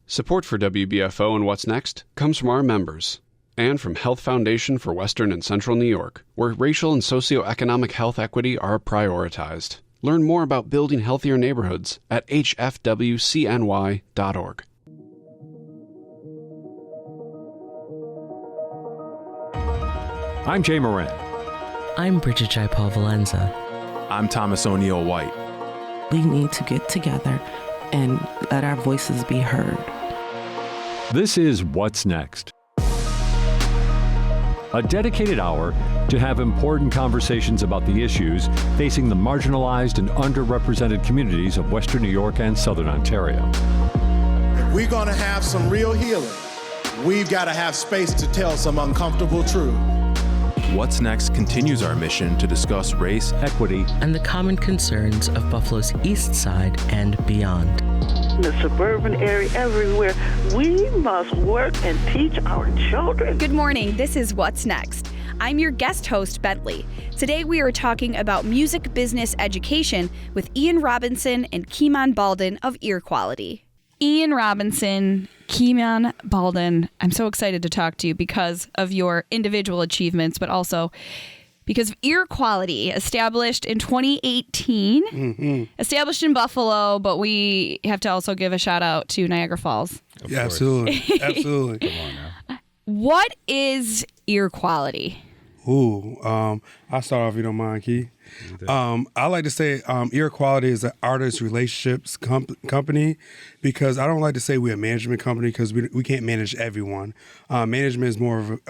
Support for WBFO and What's Next comes from our members and from Health Foundation for Western and Central New York, where racial and socioeconomic health equity are prioritized. Learn more about building healthier neighborhoods at hfwcny.org. I'm Jay Moran. I'm Bridget Jaipal Valenza. I'm Thomas O'Neill White. We need to get together and let our voices be heard. This is What's Next, a dedicated hour to have important conversations about the issues facing the marginalized and underrepresented communities of Western New York and Southern Ontario. If we're going to have some real healing, we've got to have space to tell some uncomfortable truth. What's Next continues our mission to discuss race, equity, and the common concerns of Buffalo's East Side and beyond. In the suburban area, everywhere, we must work and teach our children. Good morning. This is What's Next. I'm your guest host, Bentley. Today we are talking about music business education with Eann Robinson and Kiman Baldon of Ear Quality. Eann Robinson, Kiman Baldon, I'm so excited to talk to you because of your individual achievements, but also because of Ear Quality, established in 2018, established in Buffalo, but we have to also give a shout out to Niagara Falls. Yeah, absolutely. Absolutely. Come on now. What is Ear Quality? I'll start off if you don't mind, Key. I like to say Ear Quality is an artist relationships company because I don't like to say we're a management company because we can't manage everyone. Management is more of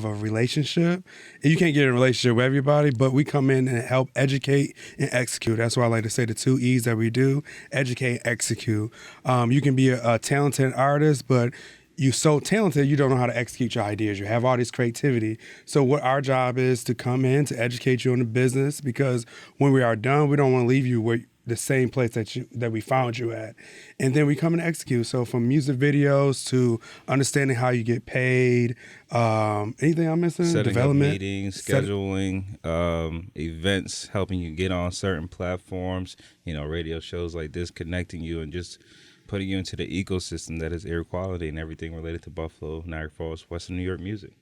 a relationship. You can't get in a relationship with everybody, but we come in and help educate and execute. That's why I like to say the 2 E's that we do: educate, execute. You can be a talented artist, but you're so talented, you don't know how to execute your ideas. You have all this creativity. So what our job is to come in to educate you on the business, because when we are done, we don't want to leave you where the same place that we found you at. And then we come and execute. So from music videos to understanding how you get paid, anything I'm missing? Setting development, up meetings, scheduling, events, helping you get on certain platforms, radio shows like this, connecting you and just putting you into the ecosystem that is Ear Quality and everything related to Buffalo, Niagara Falls, Western New York music.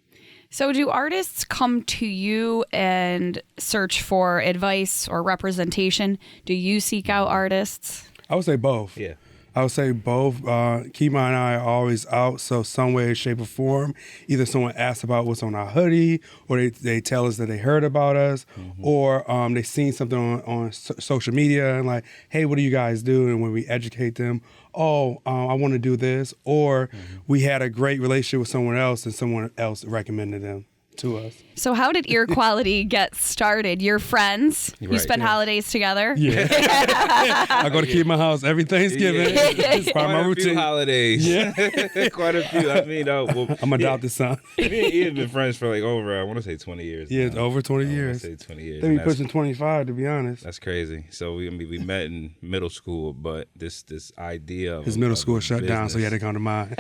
So do artists come to you and search for advice or representation? Do you seek out artists? I would say both. Yeah. I would say both. Kiman and I are always out, so some way, shape, or form. Either someone asks about what's on our hoodie, or they tell us that they heard about us, or they seen something on social media and like, hey, what do you guys do? And when we educate them, I want to do this. Or we had a great relationship with someone else and someone else recommended them to us. So how did Ear Quality get started? You're friends. You spend holidays together. Yeah. I go to Kiman house every Thanksgiving. It's part of my routine. Quite a few holidays. Yeah. Quite a few. I mean, I'm adopted son. Me and Ian been friends for like over, I want to say 20 years. Yeah, now. over 20 years. I want to say 20 years. They be pushing 25, to be honest. That's crazy. So we met in middle school, but this idea of his middle school shut down, so he had to business. come to mine.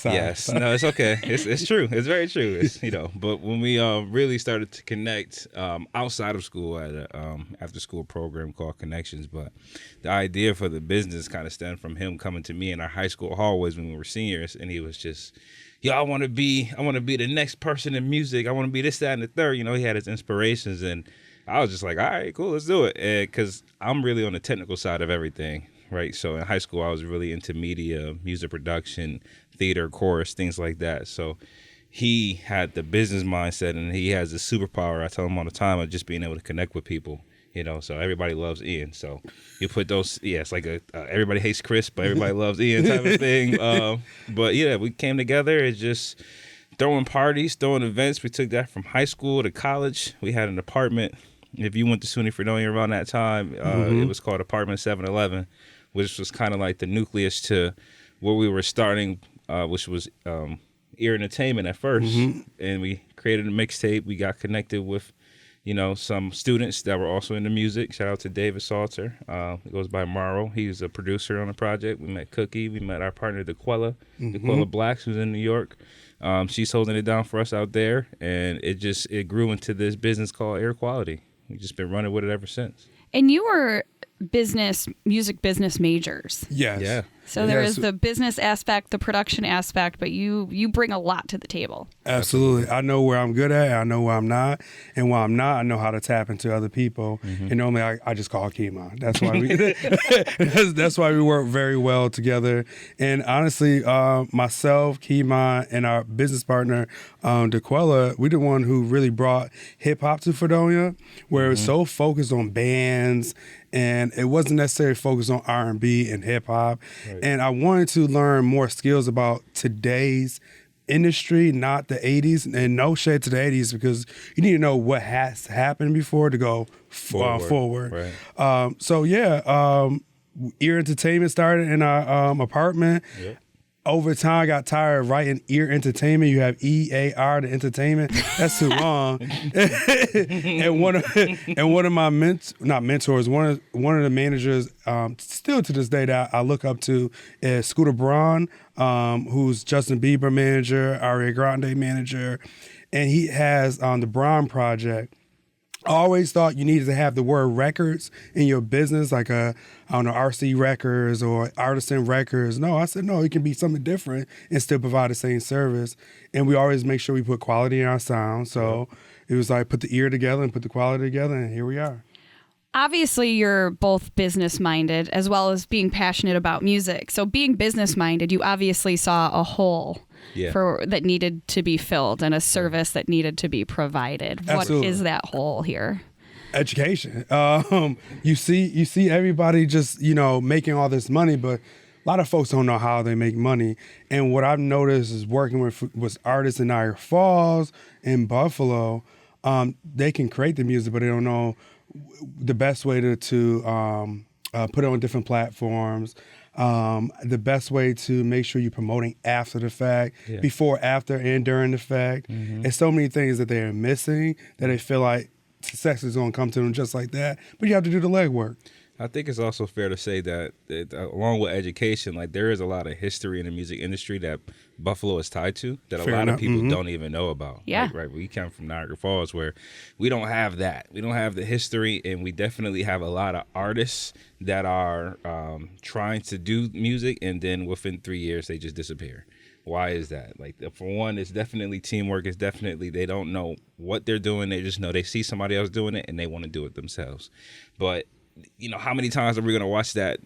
Yes, no, it's okay. It's true. It's very true. It's, but when we really started to connect outside of school at a after school program called Connections, but the idea for the business kind of stemmed from him coming to me in our high school hallways when we were seniors, and he was just, I want to be the next person in music. I want to be this, that, and the third. He had his inspirations, and I was just like, all right, cool, let's do it. Because I'm really on the technical side of everything. Right. So in high school, I was really into media, music production, theater, chorus, things like that. So he had the business mindset and he has the superpower. I tell him all the time of just being able to connect with people, so everybody loves Eann. So you put those, it's like everybody hates Chris, but everybody loves Eann type of thing. But yeah, we came together. It's just throwing parties, throwing events. We took that from high school to college. We had an apartment. If you went to SUNY Fredonia around that time, it was called Apartment 711. Which was kind of like the nucleus to where we were starting, which was Ear Entertainment at first. And we created a mixtape. We got connected with, some students that were also into music. Shout out to David Salter. He goes by Morrow. He's a producer on the project. We met Cookie. We met our partner, DeQuella Blacks, who's in New York. She's holding it down for us out there. And it grew into this business called Ear Quality. We've just been running with it ever since. And you were music business majors. Yes. Yeah. So there is the business aspect, the production aspect, but you bring a lot to the table. Absolutely. I know where I'm good at, I know where I'm not, and while I'm not, I know how to tap into other people. And normally I just call Kiman. That's why that's why we work very well together. And honestly, myself, Kiman, and our business partner, DeQuella, we're the one who really brought hip hop to Fredonia, where it was so focused on bands, and it wasn't necessarily focused on R&B and hip hop. Right. And I wanted to learn more skills about today's industry, not the 80s, and no shade to the 80s, because you need to know what has happened before to go forward. Right. Ear Entertainment started in our apartment. Yep. Over time, I got tired of writing Ear Entertainment. You have EAR, the entertainment. That's too long. and one of my mentors, one of the managers, still to this day that I look up to, is Scooter Braun, who's Justin Bieber manager, Ariana Grande manager, and he has the Braun Project. I always thought you needed to have the word records in your business, like RC Records or Artisan Records. No, I said, no, it can be something different and still provide the same service. And we always make sure we put quality in our sound. So it was like put the ear together and put the quality together, and here we are. Obviously, you're both business-minded as well as being passionate about music. So being business-minded, you obviously saw a hole that needed to be filled and a service that needed to be provided. Absolutely. What is that hole here? Education. You see everybody just, making all this money, but a lot of folks don't know how they make money. And what I've noticed is working with artists in Niagara Falls and Buffalo, they can create the music, but they don't know the best way to put it on different platforms, the best way to make sure you're promoting after the fact, before, after, and during the fact. And so many things that they're missing that they feel like success is going to come to them just like that, but you have to do the legwork. I think it's also fair to say that along with education, like there is a lot of history in the music industry that Buffalo is tied to that a lot of people don't even know about. Yeah. Right. We come from Niagara Falls where we don't have that. We don't have the history, and we definitely have a lot of artists that are trying to do music, and then within 3 years they just disappear. Why is that? Like, for one, it's definitely teamwork. It's definitely they don't know what they're doing. They just know they see somebody else doing it and they want to do it themselves. But how many times are we going to watch that,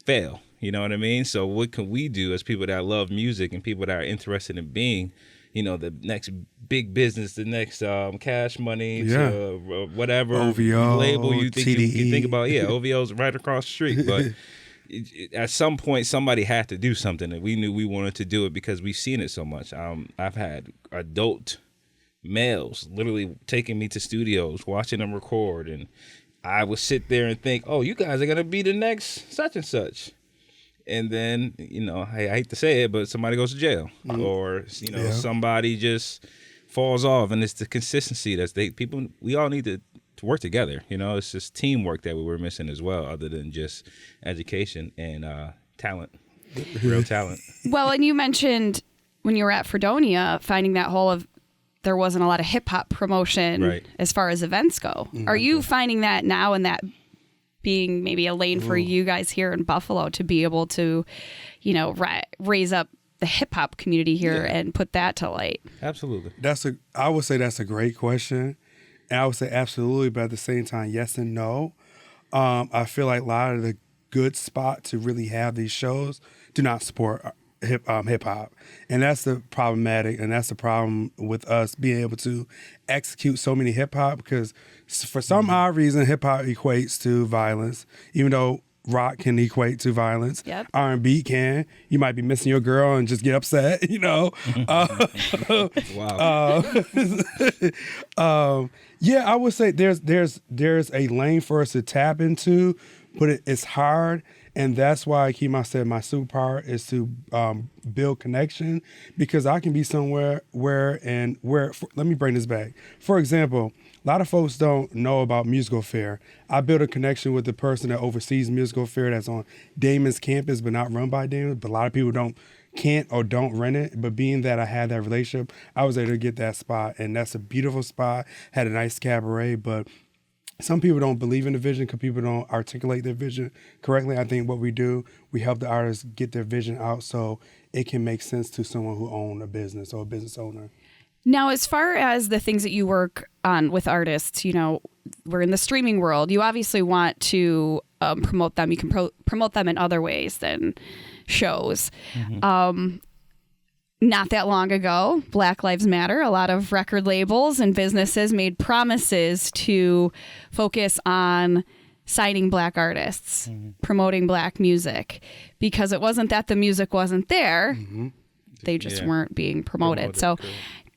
fail? You know what I mean? So what can we do as people that love music and people that are interested in being, the next big business, the next Cash Money, to, whatever OVO, label you think TDE. you think about? Yeah, OVO's right across the street. But at some point, somebody had to do something, and we knew we wanted to do it because we've seen it so much. I've had adult males literally taking me to studios, watching them record, and I would sit there and think, oh, you guys are going to be the next such and such. And then, I hate to say it, but somebody goes to jail or, somebody just falls off. And it's the consistency we all need to work together. It's just teamwork that we were missing as well, other than just education and talent, real talent. Well, and you mentioned when you were at Fredonia, finding that hole of there wasn't a lot of hip hop promotion as far as events go. Are you finding that now, and that being maybe a lane for you guys here in Buffalo to be able to, raise up the hip hop community here and put that to light? Absolutely. I would say that's a great question. And I would say absolutely, but at the same time, yes and no. I feel like a lot of the good spots to really have these shows do not support hip hop, and that's the problematic, and that's the problem with us being able to execute so many hip hop, because for some odd reason hip hop equates to violence, even though rock can equate to violence. Yep. R&B can. You might be missing your girl and just get upset, Wow. I would say there's a lane for us to tap into, but it's hard. And that's why Kiman said my superpower is to build connection, because I can be somewhere where let me bring this back. For example, a lot of folks don't know about Musical Fair. I built a connection with the person that oversees Musical Fair that's on Damon's campus, but not run by Damon. But a lot of people can't or don't rent it. But being that I had that relationship, I was able to get that spot. And that's a beautiful spot, had a nice cabaret, but some people don't believe in the vision because people don't articulate their vision correctly. I think what we do, we help the artists get their vision out so it can make sense to someone who owns a business or a business owner. Now, as far as the things that you work on with artists, you know, we're in the streaming world. You obviously want to promote them. You can promote them in other ways than shows. Not that long ago, Black Lives Matter, a lot of record labels and businesses made promises to focus on signing Black artists, promoting Black music, because it wasn't that the music wasn't there. They just weren't being promoted. So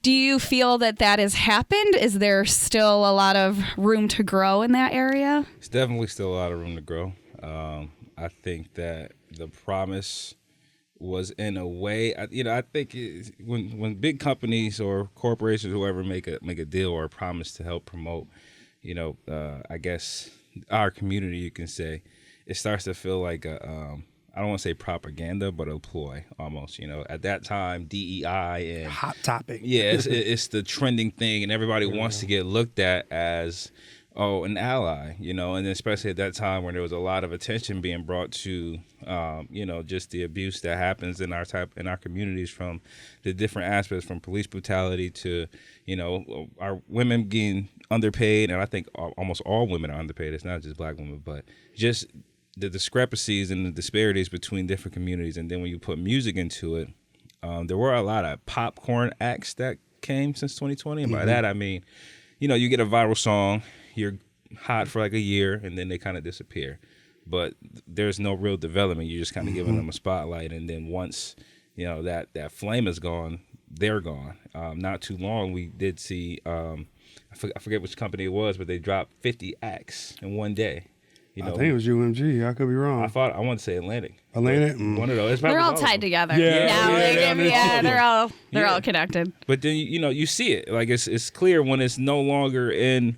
do you feel that that has happened? Is there still a lot of room to grow in that area? It's definitely still a lot of room to grow. I think that the promise was, in a way, I think when big companies or corporations, whoever, make a deal or a promise to help promote, I guess our community, you can say, it starts to feel like I don't want to say propaganda, but a ploy almost. At that time, DEI and hot topic. Yeah, it's the trending thing, and everybody wants to get looked at as an ally, and especially at that time when there was a lot of attention being brought to, just the abuse that happens in our communities, from the different aspects, from police brutality to, our women being underpaid, and I think almost all women are underpaid. It's not just Black women, but just the discrepancies and the disparities between different communities. And then when you put music into it, there were a lot of popcorn acts that came since 2020, and by that I mean, you get a viral song, you're hot for like a year, and then they kind of disappear. But there's no real development. You're just kind of giving them a spotlight, and then once that flame is gone, they're gone. Not too long, we did see I forget which company it was, but they dropped 50 acts in one day. I think it was UMG. I could be wrong. I want to say Atlantic. Atlantic? One of those. They're all tied together. Yeah, they're all connected. But then you see it. Like it's clear when it's no longer in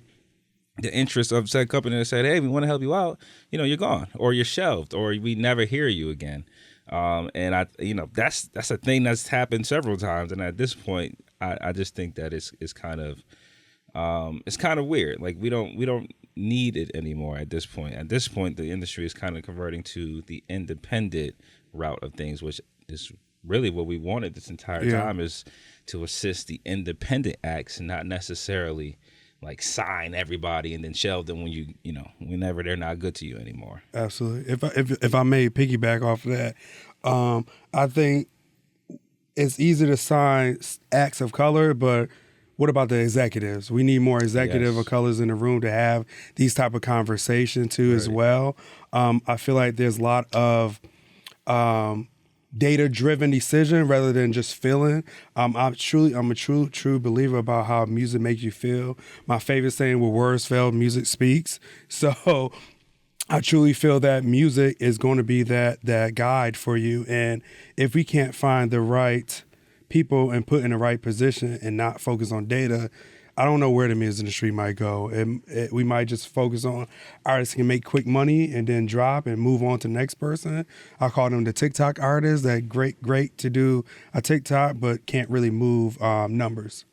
the interest of said company that said, hey, we want to help you out. You're gone, or you're shelved, or we never hear you again. And that's a thing that's happened several times. And at this point, I just think that it's kind of weird. Like we don't need it anymore at this point. At this point, the industry is kind of converting to the independent route of things, which is really what we wanted this entire time, is to assist the independent acts, and not necessarily like sign everybody and then shelve them when whenever they're not good to you anymore. Absolutely. If I may piggyback off of that, I think it's easy to sign acts of color, but what about the executives? We need more executive of colors in the room to have these type of conversations too, as well. I feel like there's a lot of data-driven decision rather than just feeling. I'm a true believer about how music makes you feel. My favorite saying, where words fail, music speaks. So I truly feel that music is going to be that guide for you. And if we can't find the right people and put in the right position and not focus on data, I don't know where the music industry might go. We might just focus on artists can make quick money and then drop and move on to the next person. I call them the TikTok artists that great to do a TikTok but can't really move numbers.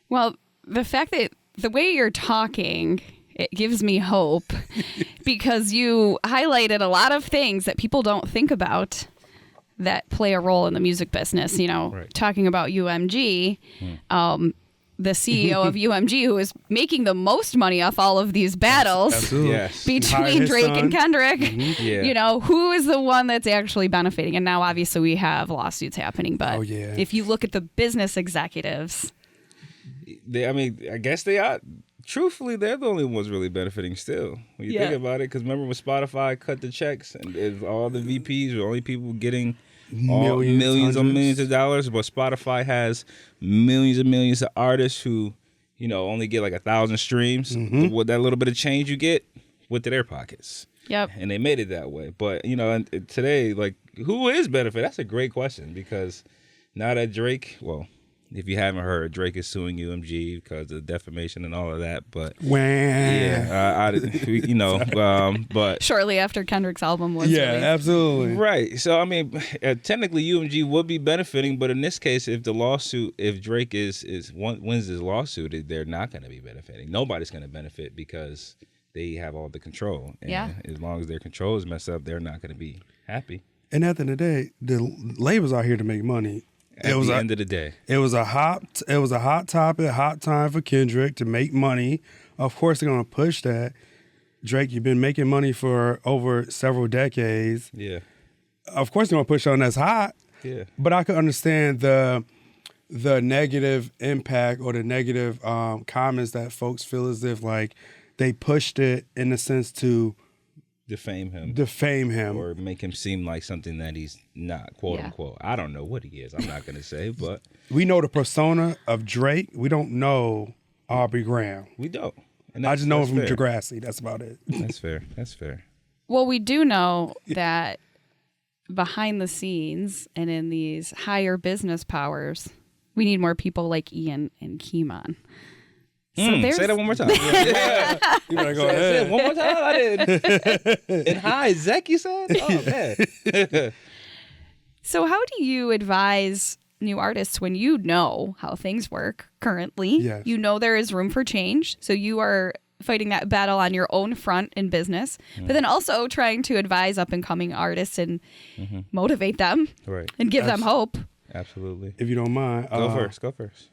Well, the fact that the way you're talking, it gives me hope because you highlighted a lot of things that people don't think about that play a role in the music business. Talking about UMG, the CEO of UMG, who is making the most money off all of these battles between Drake and Kendrick. Who is the one that's actually benefiting? And now obviously we have lawsuits happening, but if you look at the business executives, I guess they are. Truthfully, they're the only ones really benefiting still. When you think about it, because remember when Spotify cut the checks and all the VPs were only people getting millions and millions of dollars, but Spotify has millions and millions of artists who, only get like 1,000 streams. With that little bit of change you get, went to their pockets. Yep. And they made it that way. But, and today, like, who is benefit? That's a great question, because now that Drake, well, if you haven't heard, Drake is suing UMG because of defamation and all of that. But but shortly after Kendrick's album was released. Absolutely right. So technically UMG would be benefiting, but in this case, if Drake wins this lawsuit, they're not going to be benefiting. Nobody's going to benefit because they have all the control. And Yeah. as long as their control is messed up, they're not going to be happy. And at the end of the day, the labels out here to make money. At the end of the day, it was a hot topic, hot time for Kendrick to make money. Of course, they're gonna push that. Drake, you've been making money for over several decades. Yeah. Of course, they're gonna push on that's hot. Yeah. But I could understand the negative impact or the negative comments that folks feel as if like they pushed it in the sense to defame him or make him seem like something that he's not, quote unquote. I don't know what he is. I'm not going to say, but we know the persona of Drake. We don't know Aubrey Graham. We don't. And I just know him from fair. Degrassi. That's about it. That's fair. Well, we do know that behind the scenes and in these higher business powers, we need more people like Eann and Kiman. So say that one more time. You better go ahead. Say it one more time. I didn't. And hi, Zach, you said? Oh, man. So how do you advise new artists when you know how things work currently? Yes. You know there is room for change. So you are fighting that battle on your own front in business, but then also trying to advise up-and-coming artists and motivate them and give them hope. Absolutely. If you don't mind. Go first.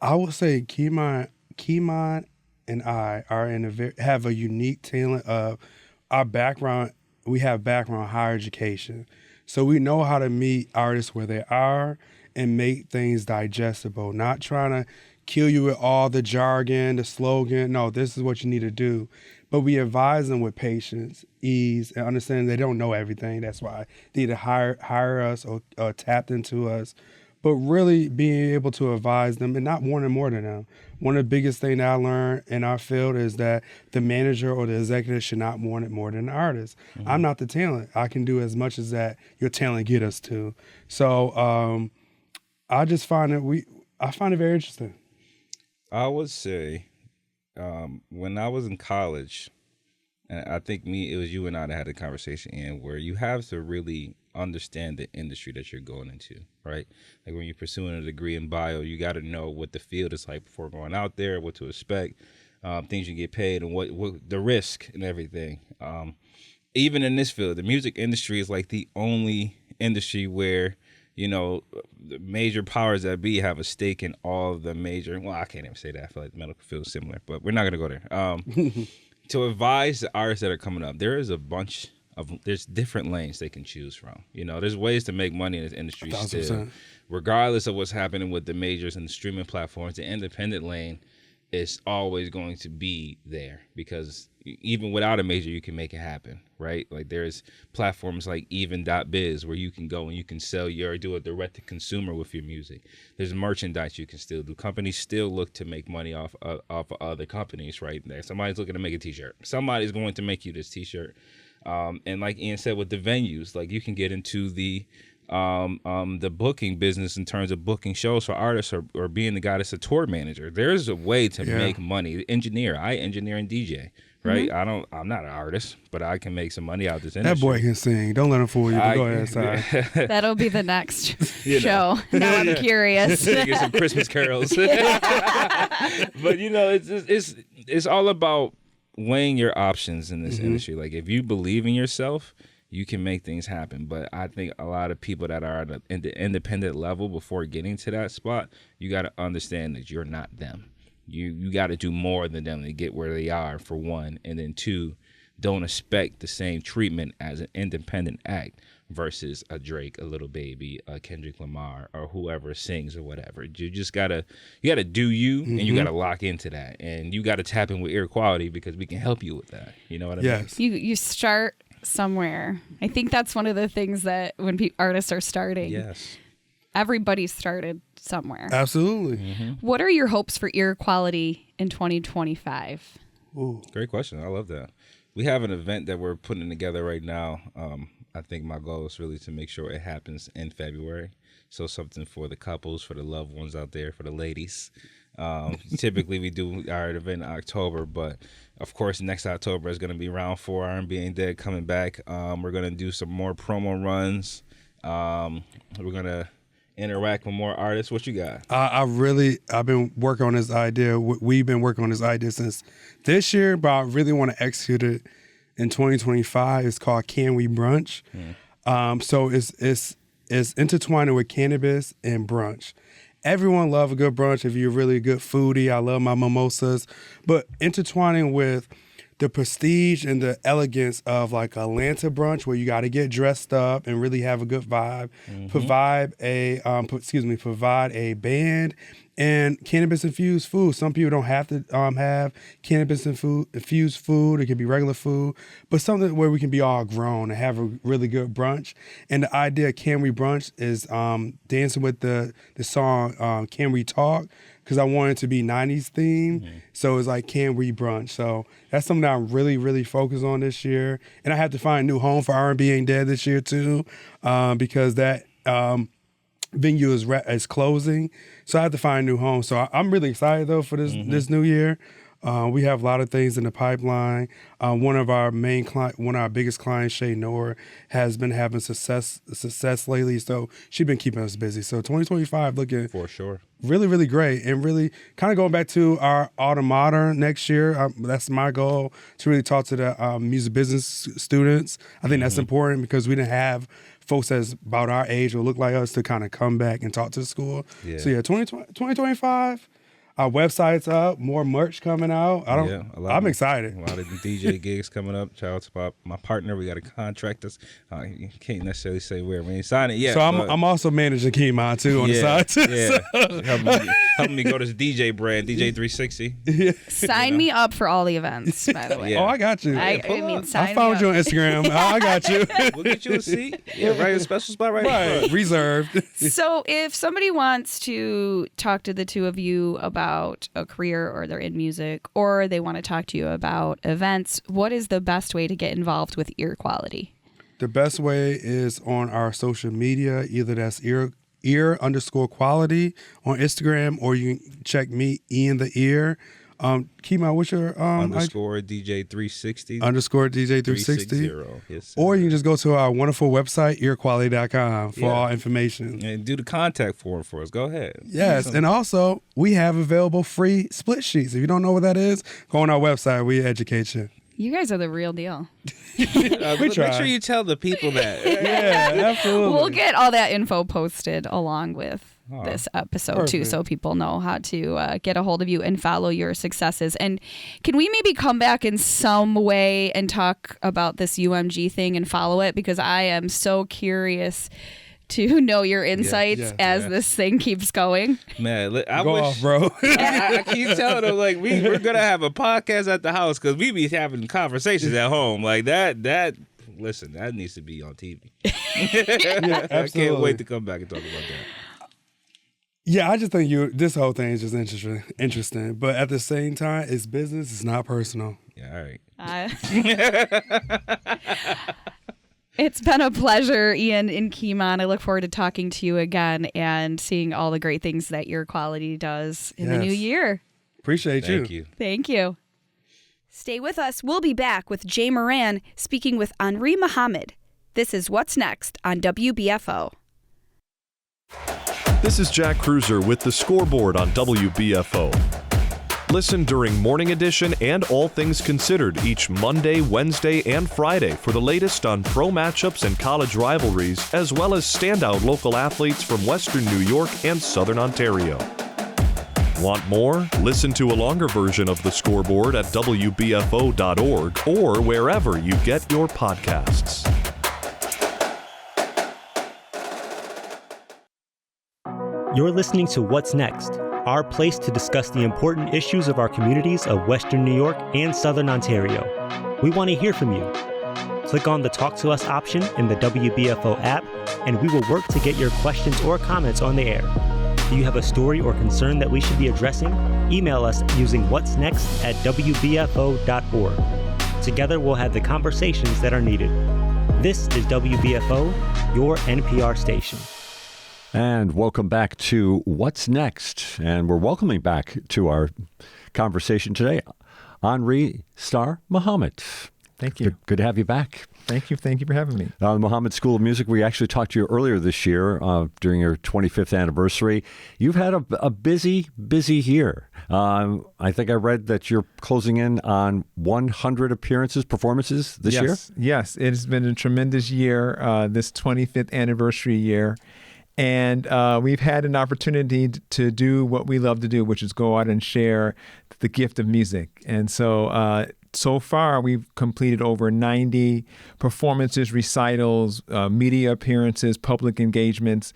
I would say Kiman and I are have a unique talent of our background. We have background higher education, so we know how to meet artists where they are and make things digestible. Not trying to kill you with all the jargon, the slogan. No, this is what you need to do. But we advise them with patience, ease, and understanding they don't know everything. That's why they either hire us or tapped into us. But really being able to advise them and not wanting more than them. One of the biggest things I learned in our field is that the manager or the executive should not want it more than the artist. I'm not the talent. I can do as much as that your talent get us to. So I just find I find it very interesting. I would say when I was in college, and I think it was you and I that had a conversation, Eann, where you have to really understand the industry that you're going into, right? Like when you're pursuing a degree in bio, you got to know what the field is like before going out there, what to expect, things you get paid, and what the risk and everything. Even in this field, the music industry is like the only industry where, you know, the major powers that be have a stake in all the major. Well, I can't even say that. I feel like the medical field is similar, but we're not going to go there. To advise the artists that are coming up, there's different lanes they can choose from. You know, there's ways to make money in this industry 1,000%. still, regardless of what's happening with the majors and the streaming platforms. The independent lane is always going to be there because even without a major, you can make it happen, right? Like there's platforms like even.biz where you can go and you can sell do a direct to consumer with your music. There's merchandise you can still do. Companies still look to make money off of other companies, right? Somebody's looking to make a t-shirt. Somebody's going to make you this t-shirt. And like Eann said, with the venues, like you can get into the booking business in terms of booking shows for artists or being the guy that's a tour manager. There's a way to make money. I engineer and DJ, right? I'm not an artist, but I can make some money out of this industry. That boy can sing. Don't let him fool you. Go ahead, sorry. That'll be the next show. Now I'm curious. Get some Christmas carols. But you know, it's all about weighing your options in this industry. Like if you believe in yourself, you can make things happen. But I think a lot of people that are at the independent level before getting to that spot, you got to understand that you're not them. You got to do more than them to get where they are, for one. And then two, don't expect the same treatment as an independent act versus a Drake, a Lil Baby, a Kendrick Lamar, or whoever sings or whatever. You just got to do you, and you got to lock into that. And you got to tap in with Ear Quality because we can help you with that. You know what I mean? You start somewhere. I think that's one of the things that when artists are starting. Yes. Everybody started somewhere. Absolutely. What are your hopes for Ear Quality in 2025? Ooh. Great question. I love that. We have an event that we're putting together right now. I think my goal is really to make sure it happens in February. So something for the couples, for the loved ones out there, for the ladies. Typically we do our event in October, but of course next October is going to be round 4, R&B Ain't Dead coming back. We're going to do some more promo runs. We're going to interact with more artists? What you got? I've been working on this idea. We've been working on this idea since this year, but I really want to execute it in 2025. It's called Can We Brunch? So it's intertwining with cannabis and brunch. Everyone loves a good brunch. If you're really a good foodie, I love my mimosas. But intertwining with the prestige and the elegance of like Atlanta brunch, where you got to get dressed up and really have a good vibe, provide a band and cannabis infused food. Some people don't have to have cannabis infused food. It could be regular food, but something where we can be all grown and have a really good brunch. And the idea of Can We Brunch is dancing with the song Can We Talk, because I want it to be 90s themed. So it's like, Can We Brunch? So that's something that I'm really, really focused on this year. And I have to find a new home for R&B Ain't Dead this year too, because that venue is closing. So I have to find a new home. So I'm really excited though for this new year. We have a lot of things in the pipeline. One of our biggest clients, Shay Noor, has been having success lately. So she's been keeping us busy. So 2025 looking for sure really, really great, and really kind of going back to our Autumn Modern next year. That's my goal, to really talk to the music business students. I think that's important because we didn't have folks that's about our age or look like us to kind of come back and talk to the school. So 2025. Our website's up, more merch coming out. I'm excited. A lot of DJ gigs coming up. Shout out to my partner. We got a contract us. You can't necessarily say where we ain't signed it yet. So I'm also managing Kiman too on the side too. Yeah, helping me go to this DJ brand, DJ 360. Sign me up for all the events, by the way. Oh, I got you. I found you on Instagram. I got you. We'll get you a seat. Yeah, right, a special spot right reserved. So if somebody wants to talk to the two of you about a career, or they're in music, or they want to talk to you about events, what is the best way to get involved with Ear Quality? The best way is on our social media. Either that's ear_quality on Instagram, or you can check me, Eann the Ear. Kiman, what's your underscore DJ 360 underscore DJ 360? Yes, or you can just go to our wonderful website, earquality.com, for all information. And do the contact form for us. Go ahead. Yes, and also we have available free split sheets. If you don't know what that is, go on our website. We educate you. You guys are the real deal. We try. Make sure you tell the people that. Yeah, absolutely. We'll get all that info posted along with this episode too, so people know how to get a hold of you and follow your successes. And can we maybe come back in some way and talk about this UMG thing and follow it? Because I am so curious to know your insights as this thing keeps going. Man, I Go wish, off, bro. I keep telling them, like, we're going to have a podcast at the house, because we be having conversations at home. Like, listen, that needs to be on TV. I can't wait to come back and talk about that. Yeah, I just think this whole thing is just interesting. But at the same time, it's business. It's not personal. Yeah, all right. It's been a pleasure, Eann and Kiman. I look forward to talking to you again and seeing all the great things that Ear Quality does in the new year. Appreciate you. Thank you. Thank you. Stay with us. We'll be back with Jay Moran speaking with Henri Muhammad. This is What's Next on WBFO. This is Jack Cruiser with the scoreboard on WBFO. Listen during Morning Edition and All Things Considered each Monday, Wednesday, and Friday for the latest on pro matchups and college rivalries, as well as standout local athletes from Western New York and Southern Ontario. Want more? Listen to a longer version of the scoreboard at WBFO.org or wherever you get your podcasts. You're listening to What's Next, our place to discuss the important issues of our communities of Western New York and Southern Ontario. We want to hear from you. Click on the Talk to Us option in the WBFO app, and we will work to get your questions or comments on the air. Do you have a story or concern that we should be addressing? Email us using whatsnext@wbfo.org. Together we'll have the conversations that are needed. This is WBFO, your NPR station. And welcome back to What's Next. And we're welcoming back to our conversation today, Henri Muhammad. Thank you. Good to have you back. Thank you for having me. The Muhammad School of Music, we actually talked to you earlier this year during your 25th anniversary. You've had a busy year. I think I read that you're closing in on 100 performances this year? Yes, it has been a tremendous year, this 25th anniversary year. And we've had an opportunity to do what we love to do, which is go out and share the gift of music. And so far, we've completed over 90 performances, recitals, media appearances, public engagements,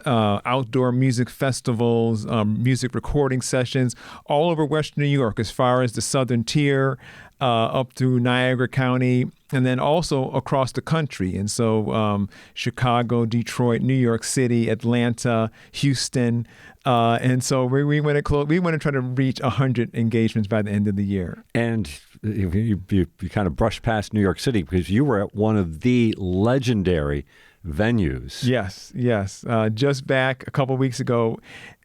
outdoor music festivals, music recording sessions all over Western New York, as far as the Southern Tier, up through Niagara County, and then also across the country. And so Chicago, Detroit, New York City, Atlanta, Houston. And so we want to try to reach 100 engagements by the end of the year. And you kind of brushed past New York City because you were at one of the legendary venues. Yes. Just back a couple of weeks ago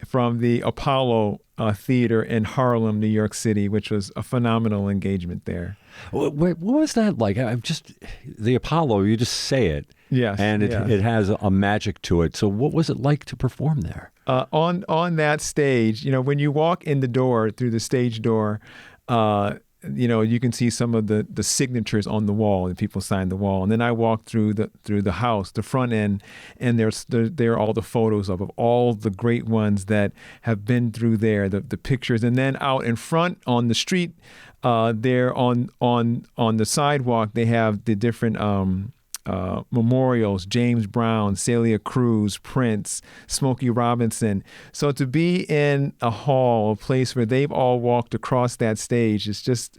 from the Apollo Theater in Harlem, New York City, which was a phenomenal engagement there. What was that like? The Apollo, you just say it. Yes. And it has a magic to it. So what was it like to perform there? On that stage, when you walk in the door, through the stage door, you can see some of the signatures on the wall, and people sign the wall. And then I walk through the house, the front end, and there are all the photos of all the great ones that have been through there, the pictures. And then out in front on the street, there on the sidewalk, they have the different memorials: James Brown, Celia Cruz, Prince, Smokey Robinson. So to be in a hall, a place where they've all walked across that stage, is just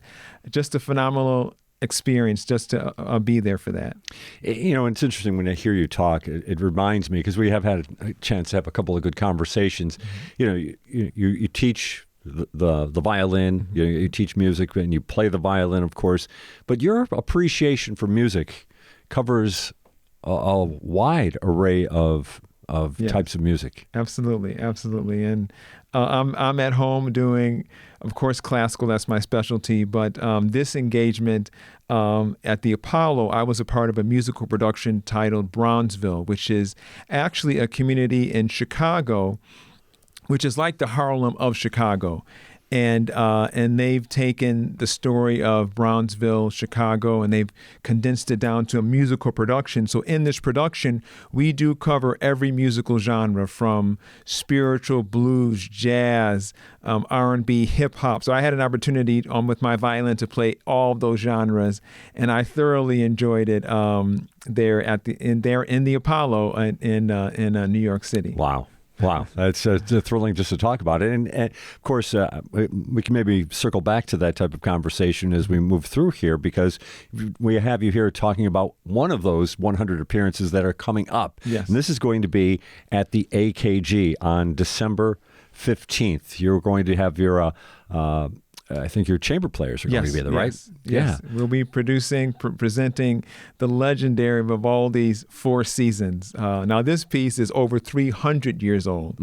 a phenomenal experience just to be there for that. It's interesting when I hear you talk. It reminds me, because we have had a chance to have a couple of good conversations. You teach the violin, you teach music, and you play the violin, of course. But your appreciation for music covers a wide array of types of music. Absolutely. And I'm at home doing, of course, classical. That's my specialty. But this engagement at the Apollo, I was a part of a musical production titled Bronzeville, which is actually a community in Chicago, which is like the Harlem of Chicago. And they've taken the story of Brownsville, Chicago, and they've condensed it down to a musical production. So in this production, we do cover every musical genre, from spiritual, blues, jazz, R&B, hip hop. So I had an opportunity with my violin to play all of those genres, and I thoroughly enjoyed it there in the Apollo in New York City. Wow, that's thrilling just to talk about it. And of course, we can maybe circle back to that type of conversation as we move through here, because we have you here talking about one of those 100 appearances that are coming up. Yes. And this is going to be at the AKG on December 15th. You're going to have your I think your chamber players are going to be there, right? Yes. We'll be presenting the legendary Vivaldi's Four Seasons. Now, this piece is over 300 years old.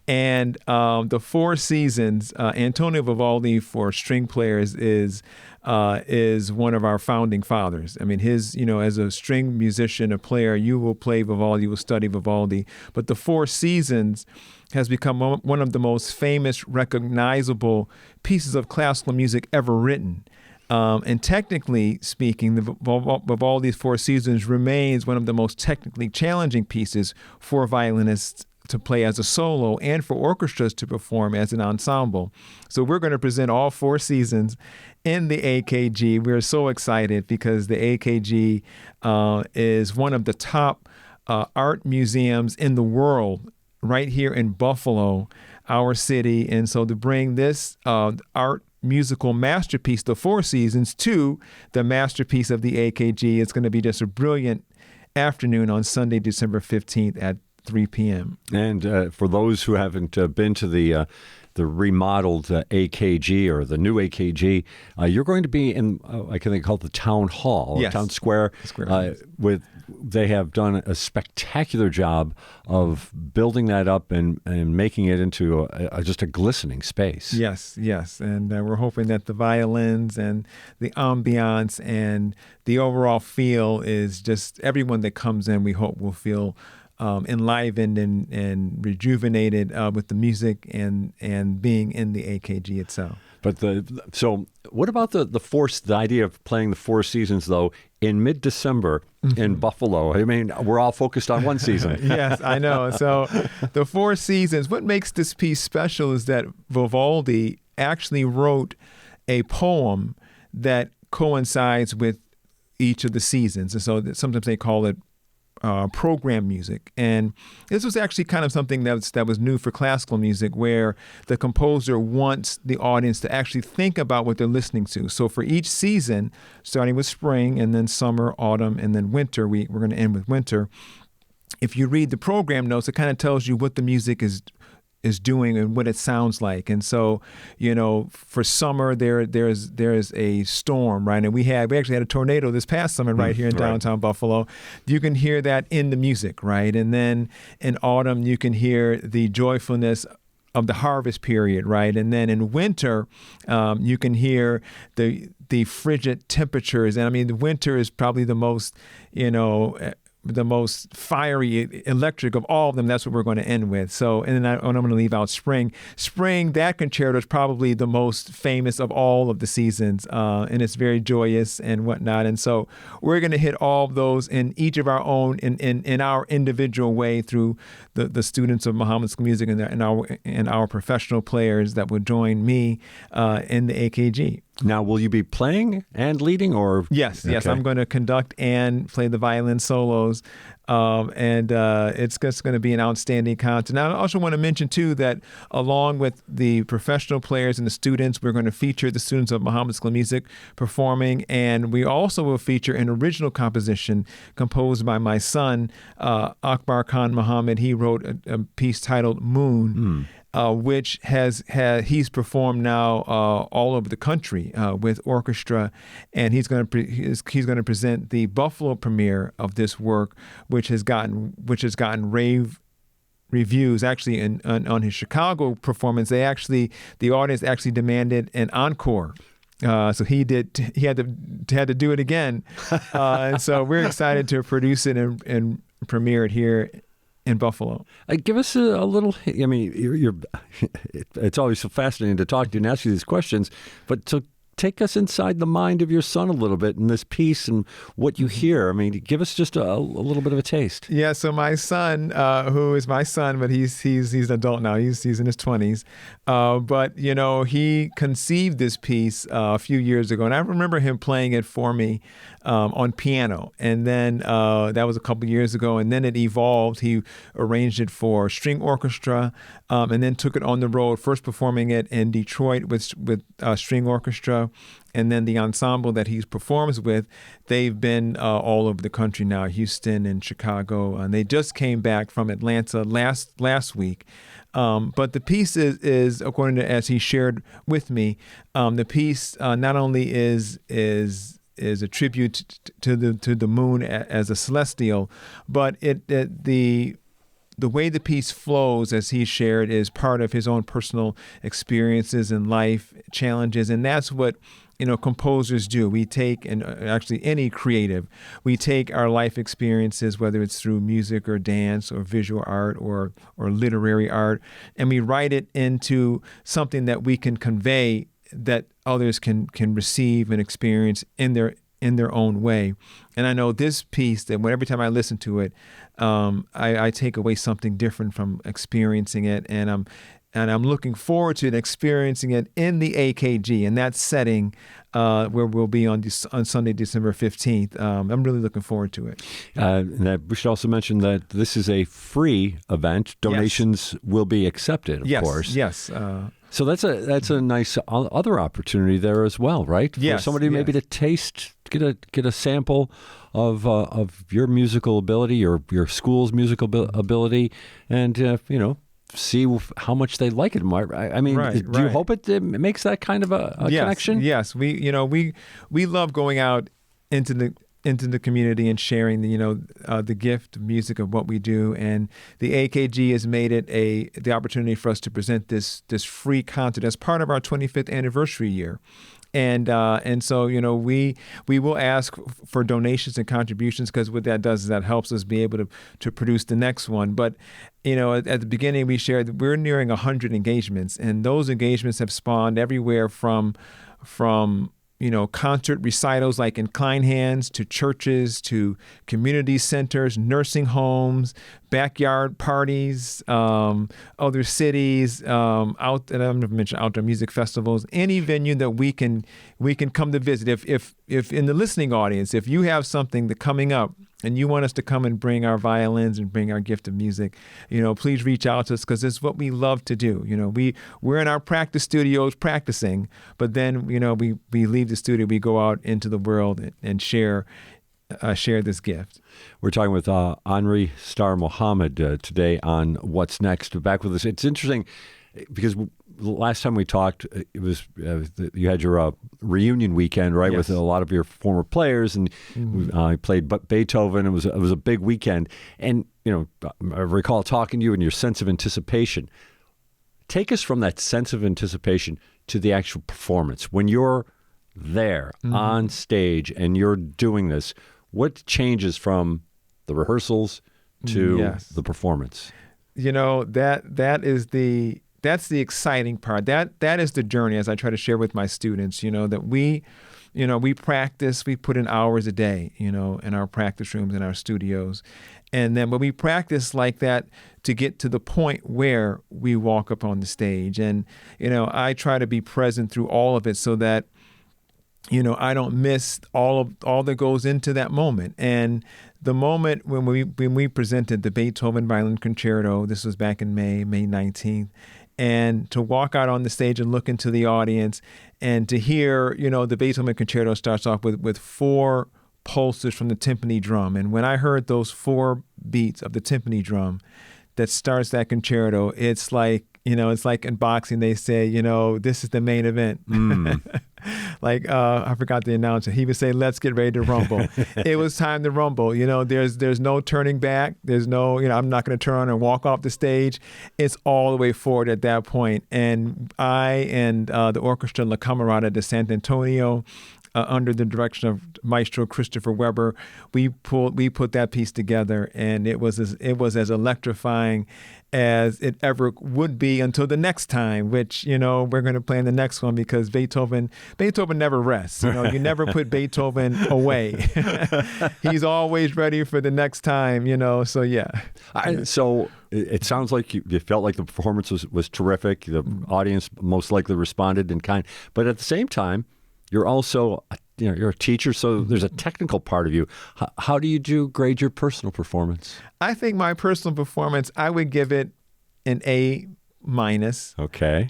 And the Four Seasons, Antonio Vivaldi for string players is one of our founding fathers. I mean, as a string musician, a player, you will play Vivaldi, you will study Vivaldi. But the Four Seasons has become one of the most famous, recognizable pieces of classical music ever written. And technically speaking, the Vivaldi's Four Seasons remains one of the most technically challenging pieces for violinists to play as a solo and for orchestras to perform as an ensemble. So we're going to present all four seasons in the AKG. We're so excited because the AKG is one of the top art museums in the world, right here in Buffalo, our city. And so to bring this art musical masterpiece, the Four Seasons, to the masterpiece of the AKG, it's going to be just a brilliant afternoon on Sunday, December 15th at 3 p.m. And for those who haven't been to the remodeled AKG or the new AKG, you're going to be in, I think they call it the town hall, yes. town square. They have done a spectacular job of building that up and making it into just a glistening space. Yes. And we're hoping that the violins and the ambiance and the overall feel is just everyone that comes in, we hope will feel enlivened and rejuvenated with the music and being in the AKG itself. But so what about the idea of playing the Four Seasons though in mid-December in Buffalo? I mean, we're all focused on one season. Yes, I know. So the Four Seasons. What makes this piece special is that Vivaldi actually wrote a poem that coincides with each of the seasons, and so sometimes they call it program music. And this was actually kind of something that was new for classical music, where the composer wants the audience to actually think about what they're listening to. So for each season, starting with spring and then summer, autumn, and then winter, we're going to end with winter. If you read the program notes, it kind of tells you what the music is doing and what it sounds like. And so, for summer there's a storm, right? And we actually had a tornado this past summer right here in downtown Buffalo. You can hear that in the music, right? And then in autumn you can hear the joyfulness of the harvest period, right? And then in winter you can hear the frigid temperatures. And I mean, the winter is probably the most the most fiery, electric of all of them. That's what we're going to end with. So, and then I'm going to leave out spring. Spring, that concerto is probably the most famous of all of the seasons, and it's very joyous and whatnot. And so we're going to hit all of those in each of our own, in our individual way through the students of Muhammad School of Music and our professional players that will join me in the AKG. Now, will you be playing and leading, or? Yes, I'm going to conduct and play the violin solos, and it's just going to be an outstanding concert. Now, I also want to mention, too, that along with the professional players and the students, we're going to feature the students of Muhammad School of Music performing, and we also will feature an original composition composed by my son, Akbar Khan Muhammad. He wrote a piece titled Moon. Which he's performed now all over the country with orchestra, and he's going to present the Buffalo premiere of this work, which has gotten rave reviews. Actually, on his Chicago performance, the audience actually demanded an encore. So he had to do it again, and so we're excited to produce it and premiere it here in Buffalo. Give us a little. I mean, it's always so fascinating to talk to you and ask you these questions, but to take us inside the mind of your son a little bit in this piece and what you hear. I mean, give us just a little bit of a taste. Yeah. So my son, who is my son, but he's an adult now. He's in his 20s. But he conceived this piece a few years ago, and I remember him playing it for me on piano. And then that was a couple years ago, and then it evolved. He arranged it for string orchestra, and then took it on the road. First performing it in Detroit with string orchestra. And then the ensemble that he performs with, they've been all over the country now, Houston and Chicago, and they just came back from Atlanta last week. But the piece is according to as he shared with me, the piece not only is a tribute to the moon as a celestial, but the way the piece flows, as he shared, is part of his own personal experiences and life challenges, and that's what composers do. We take, and actually any creative, we take our life experiences, whether it's through music or dance or visual art or literary art, and we write it into something that we can convey that others can receive and experience in their own way. And I know this piece, that every time I listen to it, I take away something different from experiencing it, and And I'm looking forward to experiencing it in the AKG, in that setting where we'll be on Sunday, December 15th. I'm really looking forward to it. We should also mention that this is a free event. Donations will be accepted, of course. Yes. So that's a nice other opportunity there as well, right? Yes. For somebody maybe to taste, get a sample of your musical ability or your school's musical ability, and see how much they like it. I mean, do you hope it makes that kind of a connection? Yes, we love going out into the community and sharing the gift of music of what we do, and the AKG has made it the opportunity for us to present this free concert as part of our 25th anniversary year. And so we will ask for donations and contributions, because what that does is that helps us be able to produce the next one. But at the beginning we shared that we're nearing 100 engagements, and those engagements have spawned everywhere from concert recitals like in Klein Hands, to churches, to community centers, nursing homes, backyard parties, other cities, and I'm going to mention outdoor music festivals, any venue that we can come to visit. If in the listening audience, if you have something that coming up and you want us to come and bring our violins and bring our gift of music, please reach out to us, because it's what we love to do. We're in our practice studios practicing, but then we leave the studio, we go out into the world and share this gift. We're talking with Henri Muhammad today on What's Next. Back with us. It's interesting because the last time we talked, it was you had your reunion weekend, right, yes, with a lot of your former players, and you played Beethoven. It was a big weekend, and I recall talking to you and your sense of anticipation. Take us from that sense of anticipation to the actual performance. When you're there on stage and you're doing this, what changes from the rehearsals to the performance? That's the exciting part. That is the journey, as I try to share with my students, that we practice, we put in hours a day, in our practice rooms, in our studios. And then when we practice like that to get to the point where we walk up on the stage, and, I try to be present through all of it so that, I don't miss all that goes into that moment. And the moment when we presented the Beethoven Violin Concerto, this was back in May 19th, and to walk out on the stage and look into the audience and to hear, the Beethoven Concerto starts off with 4 pulses from the timpani drum. And when I heard those 4 beats of the timpani drum that starts that concerto, it's like, it's like in boxing, they say, this is the main event. Like, I forgot the announcer. He would say, let's get ready to rumble. It was time to rumble. There's no turning back. There's no, I'm not going to turn and walk off the stage. It's all the way forward at that point. And I and the orchestra La Camerata de San Antonio, under the direction of Maestro Christopher Weber, we put that piece together, and it was as electrifying as it ever would be until the next time, which we're going to play in the next one, because Beethoven never rests. You never put Beethoven away. He's always ready for the next time. So yeah. So it sounds like you felt like the performance was terrific. The audience most likely responded in kind, but at the same time, you're also, you're a teacher, so there's a technical part of you. How do you grade your personal performance? I think my personal performance, I would give it an A-. Okay.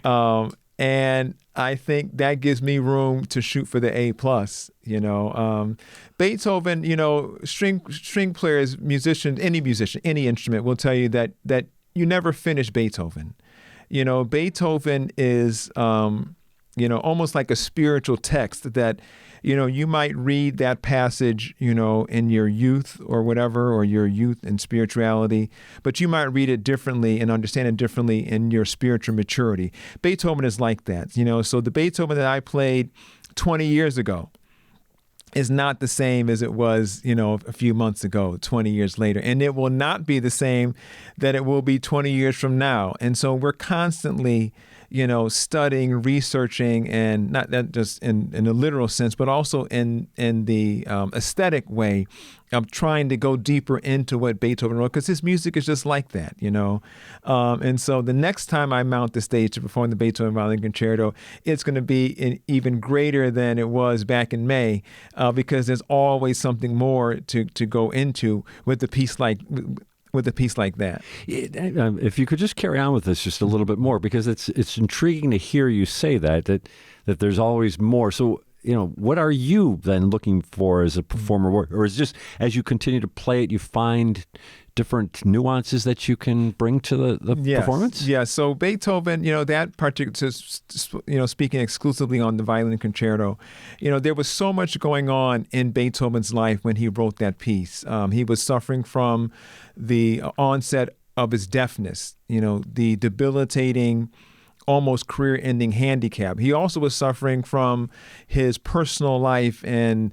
And I think that gives me room to shoot for the A+. Beethoven, string players, musicians, any instrument will tell you that you never finish Beethoven. Beethoven is almost like a spiritual text that, you might read that passage, in your youth or whatever, or your youth and spirituality, but you might read it differently and understand it differently in your spiritual maturity. Beethoven is like that, so the Beethoven that I played 20 years ago is not the same as it was, a few months ago, 20 years later. And it will not be the same that it will be 20 years from now. And so we're constantly, studying, researching, and not that just in a literal sense, but also in the aesthetic way of trying to go deeper into what Beethoven wrote, because his music is just like that, And so the next time I mount the stage to perform the Beethoven Violin Concerto, it's going to be even greater than it was back in May, because there's always something more to go into with a piece like that. If you could just carry on with this just a little bit more, because it's intriguing to hear you say that there's always more. So, what are you then looking for as a performer? Or is it just as you continue to play it, you find different nuances that you can bring to the performance? Yeah. So Beethoven, that particular, speaking exclusively on the Violin Concerto, there was so much going on in Beethoven's life when he wrote that piece. He was suffering from the onset of his deafness, the debilitating, almost career-ending handicap. He also was suffering from his personal life and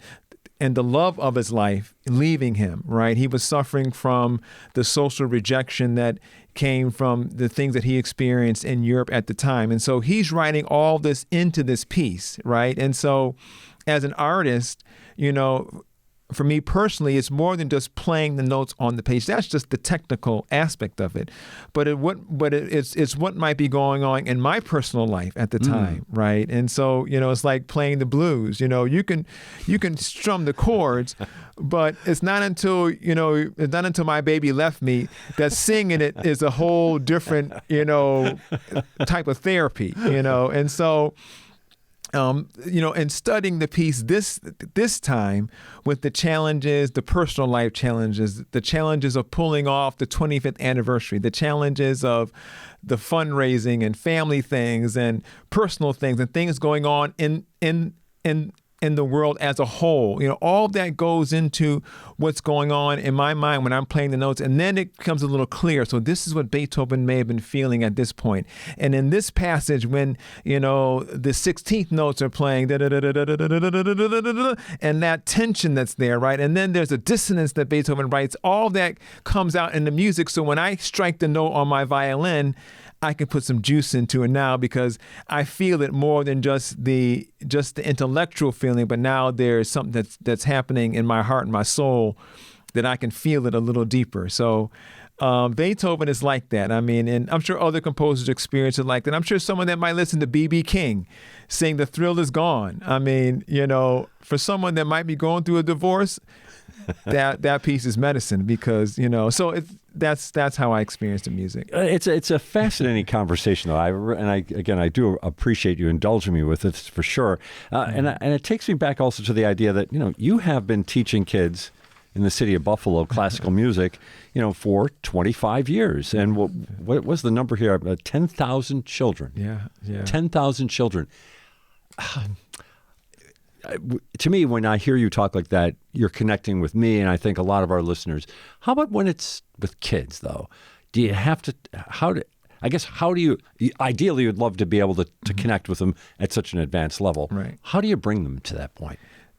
the love of his life leaving him, right? He was suffering from the social rejection that came from the things that he experienced in Europe at the time. And so he's writing all this into this piece, right? And so as an artist, for me personally, it's more than just playing the notes on the page. That's just the technical aspect of it. But it's what might be going on in my personal life at the time, right? And so, it's like playing the blues. You can strum the chords, but it's not until my baby left me that singing it is a whole different, type of therapy, And so, and studying the piece this time with the challenges, the personal life challenges, the challenges of pulling off the 25th anniversary, the challenges of the fundraising and family things and personal things and things going on in the world as a whole. All that goes into what's going on in my mind when I'm playing the notes, and then it becomes a little clear. So this is what Beethoven may have been feeling at this point. And in this passage, when, the 16th notes are playing, and that tension that's there, right? And then there's a dissonance that Beethoven writes. All that comes out in the music. So when I strike the note on my violin, I can put some juice into it now, because I feel it more than just the intellectual feeling, but now there's something that's happening in my heart and my soul that I can feel it a little deeper. So Beethoven is like that. I mean, and I'm sure other composers experience it like that. I'm sure someone that might listen to B.B. King sing "The Thrill Is Gone." I mean, for someone that might be going through a divorce, that piece is medicine, because so that's how I experience the music. It's a fascinating conversation, though. I do appreciate you indulging me with this for sure. And it takes me back also to the idea that you have been teaching kids in the city of Buffalo classical music, for 25 years. And what was the number here? 10,000 children. Yeah. 10,000 children. To me, when I hear you talk like that, you're connecting with me, and I think a lot of our listeners. How about when it's with kids, though? Do you have to, how do you, ideally you'd love to be able to connect with them at such an advanced level. Right. How do you bring them to that point?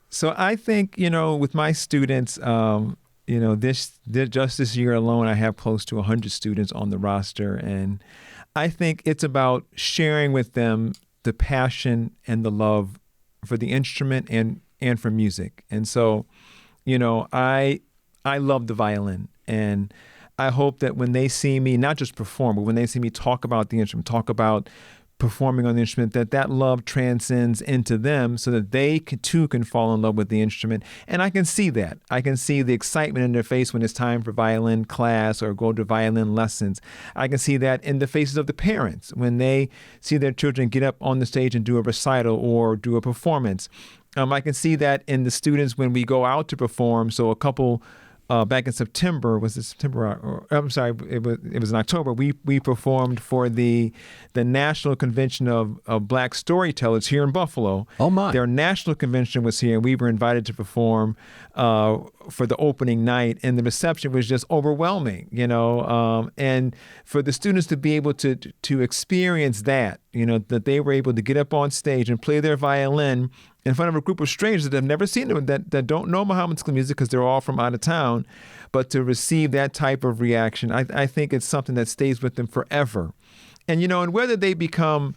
So I think, with my students, just this year alone, I have close to 100 students on the roster. And I think it's about sharing with them the passion and the love for the instrument and for music. And so, I love the violin, and I hope that when they see me not just perform, but when they see me talk about the instrument, talk about performing on the instrument, that love transcends into them, so that they too can fall in love with the instrument. And I can see that. I can see the excitement in their face when it's time for violin class or go to violin lessons. I can see that in the faces of the parents when they see their children get up on the stage and do a recital or do a performance. I can see that in the students when we go out to perform. So a couple back in September, was it September? I'm sorry, it was in October. We performed for the National Convention of Black Storytellers here in Buffalo. Oh my! Their national convention was here, and we were invited to perform for the opening night, and the reception was just overwhelming. And for the students to be able to experience that, that they were able to get up on stage and play their violin in front of a group of strangers that have never seen them, that don't know Muhammad school music because they're all from out of town, but to receive that type of reaction, I think it's something that stays with them forever. And, and whether they become,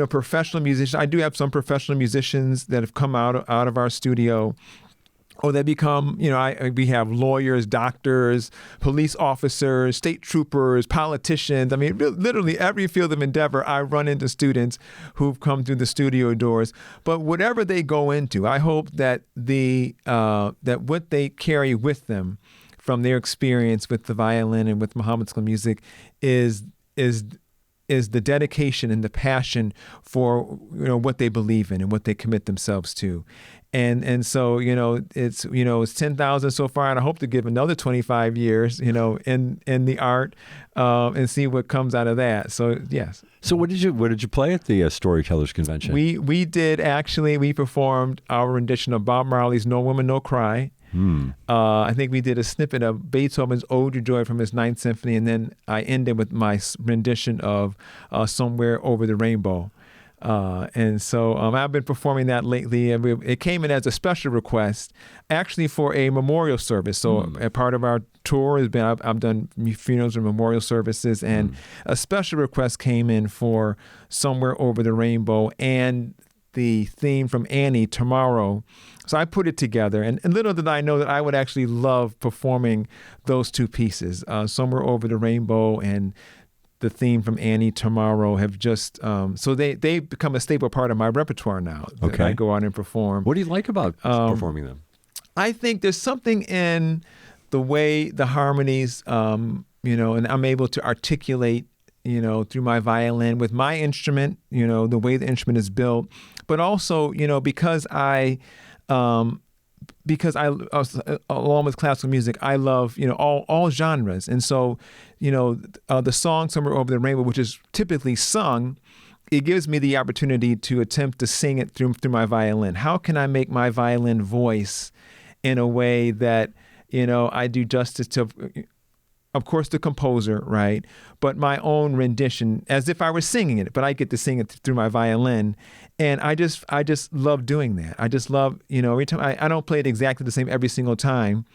professional musicians, I do have some professional musicians that have come out of our studio, or they become, we have lawyers, doctors, police officers, state troopers, politicians. I mean, literally every field of endeavor, I run into students who've come through the studio doors. But whatever they go into, I hope that that what they carry with them from their experience with the violin and with Muhammad School of Music is the dedication and the passion for what they believe in and what they commit themselves to. And so, it's 10,000 so far, and I hope to give another 25 years, in the art, and see what comes out of that. So, yes. So what did you play at the Storytellers Convention? We performed our rendition of Bob Marley's No Woman, No Cry. I think we did a snippet of Beethoven's Ode to Joy from his Ninth Symphony, and then I ended with my rendition of Somewhere Over the Rainbow. And so I've been performing that lately, and it came in as a special request, actually for a memorial service. So a part of our tour has been I've done funerals and memorial services, and a special request came in for Somewhere Over the Rainbow and the theme from Annie, Tomorrow. So I put it together, and little did I know that I would actually love performing those two pieces, Somewhere Over the Rainbow and the theme from Annie, Tomorrow, have just, so they become a staple part of my repertoire now. Okay. I go out and perform. What do you like about performing them? I think there's something in the way the harmonies, and I'm able to articulate, through my violin with my instrument, the way the instrument is built, but also, because along with classical music, I love, all genres. And so, the song Somewhere Over the Rainbow, which is typically sung, it gives me the opportunity to attempt to sing it through my violin. How can I make my violin voice in a way that, I do justice to, of course, the composer, right? But my own rendition, as if I were singing it, but I get to sing it through my violin. And I just love doing that. I just love, every time, I don't play it exactly the same every single time,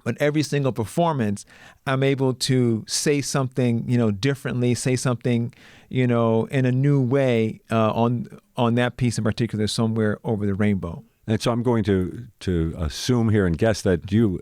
but every single performance, I'm able to say something, differently, say something, in a new way on that piece in particular, Somewhere Over the Rainbow. And so I'm going to assume here and guess that you,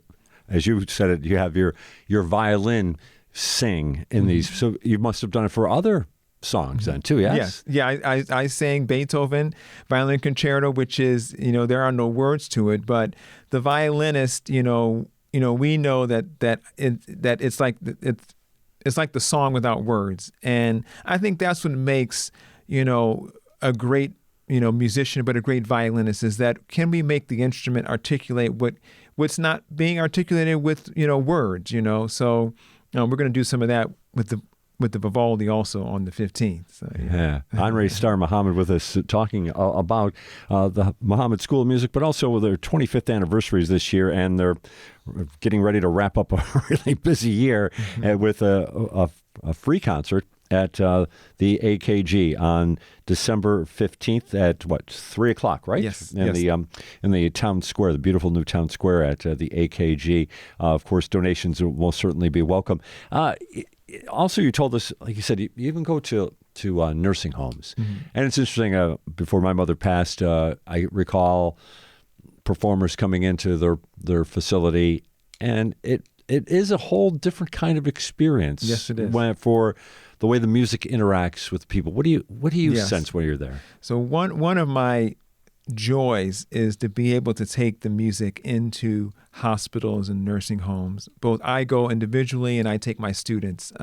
as you said it, you have your violin sing in these. So you must have done it for other songs then too, yes? Yeah, I sang Beethoven Violin Concerto, which is, there are no words to it, but the violinist, we know that it's like the song without words. And I think that's what makes, a great, musician, but a great violinist, is that can we make the instrument articulate what's not being articulated with, words, So we're going to do some of that with the Vivaldi also on the 15th. So, yeah. Henri Muhammad with us talking about the Muhammad School of Music, but also their 25th anniversaries this year, and they're getting ready to wrap up a really busy year with a free concert at the AKG on December 15th at 3 o'clock, right? Yes. In the town square, the beautiful new town square at the AKG. Of course, donations will certainly be welcome. Also, you told us, like you said, you even go to nursing homes. And it's interesting, before my mother passed, I recall performers coming into their facility, and it is a whole different kind of experience. Yes, it is. For the way the music interacts with people. What do you Yes. sense when you're there? So one of my joys is to be able to take the music into hospitals and nursing homes. Both I go individually and I take my students.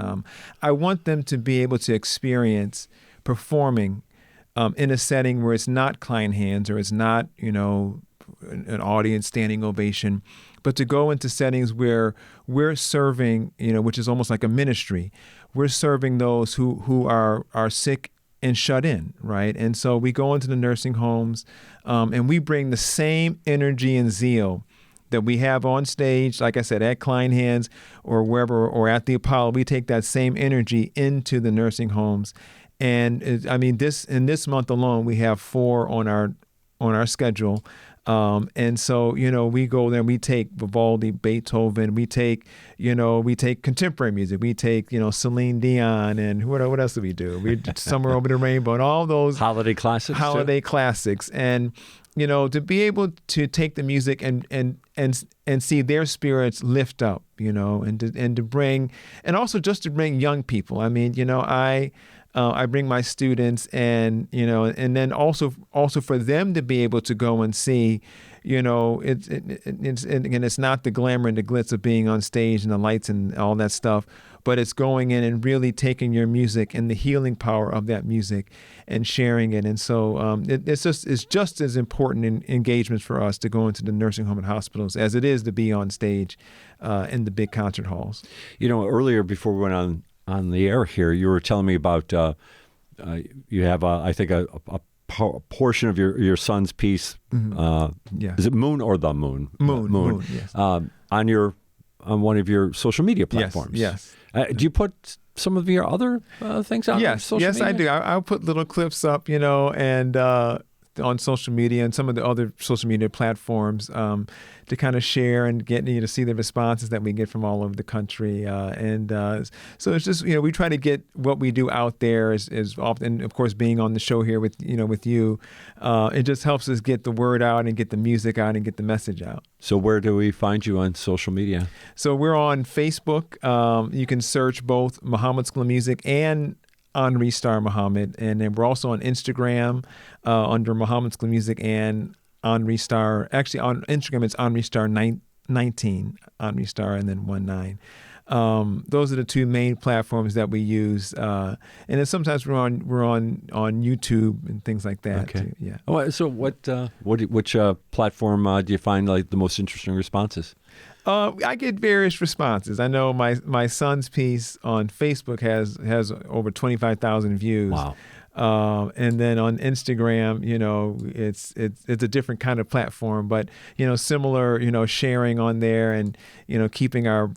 I want them to be able to experience performing in a setting where it's not client hands or it's not, an audience standing ovation, but to go into settings where we're serving, which is almost like a ministry. We're serving those who are sick and shut in, right? And so we go into the nursing homes and we bring the same energy and zeal that we have on stage, like I said, at Klein Hands or wherever, or at the Apollo. We take that same energy into the nursing homes. And this month alone, we have 4 on our schedule. And so, we go there and we take Vivaldi, Beethoven, we take contemporary music. We take, Celine Dion, and what else do we do? We did Somewhere Over the Rainbow and all those holiday classics. And, to be able to take the music and see their spirits lift up, and to bring, and also just to bring young people. I mean, I bring my students, and and then also for them to be able to go and see, it's not the glamour and the glitz of being on stage and the lights and all that stuff, but it's going in and really taking your music and the healing power of that music and sharing it. And so it's just as important in engagements for us to go into the nursing home and hospitals as it is to be on stage in the big concert halls. Earlier before we went on the air here, you were telling me about you have I think a portion of your son's piece. Yeah. Is it Moon or the Moon? Moon. Yes. On one of your social media platforms. Yes. Do you put some of your other things out? Yes. On social media? I do. I'll put little clips up, and on social media and some of the other social media platforms to kind of share and get to see the responses that we get from all over the country. So it's just, we try to get what we do out there as often, of course, being on the show here with you, it just helps us get the word out and get the music out and get the message out. So where do we find you on social media? So we're on Facebook. You can search both Muhammad School of Music and Henri Muhammad, and then we're also on Instagram under Muhammad School of Music and Henri. Actually, on Instagram it's Henri 19, Henri and then 19. Those are the two main platforms that we use, and then sometimes we're on YouTube and things like that. Okay. Too. Yeah. Oh, so which platform do you find like the most interesting responses? I get various responses. I know my son's piece on Facebook has over 25,000 views. Wow. And then on Instagram, it's a different kind of platform, but similar, sharing on there and keeping our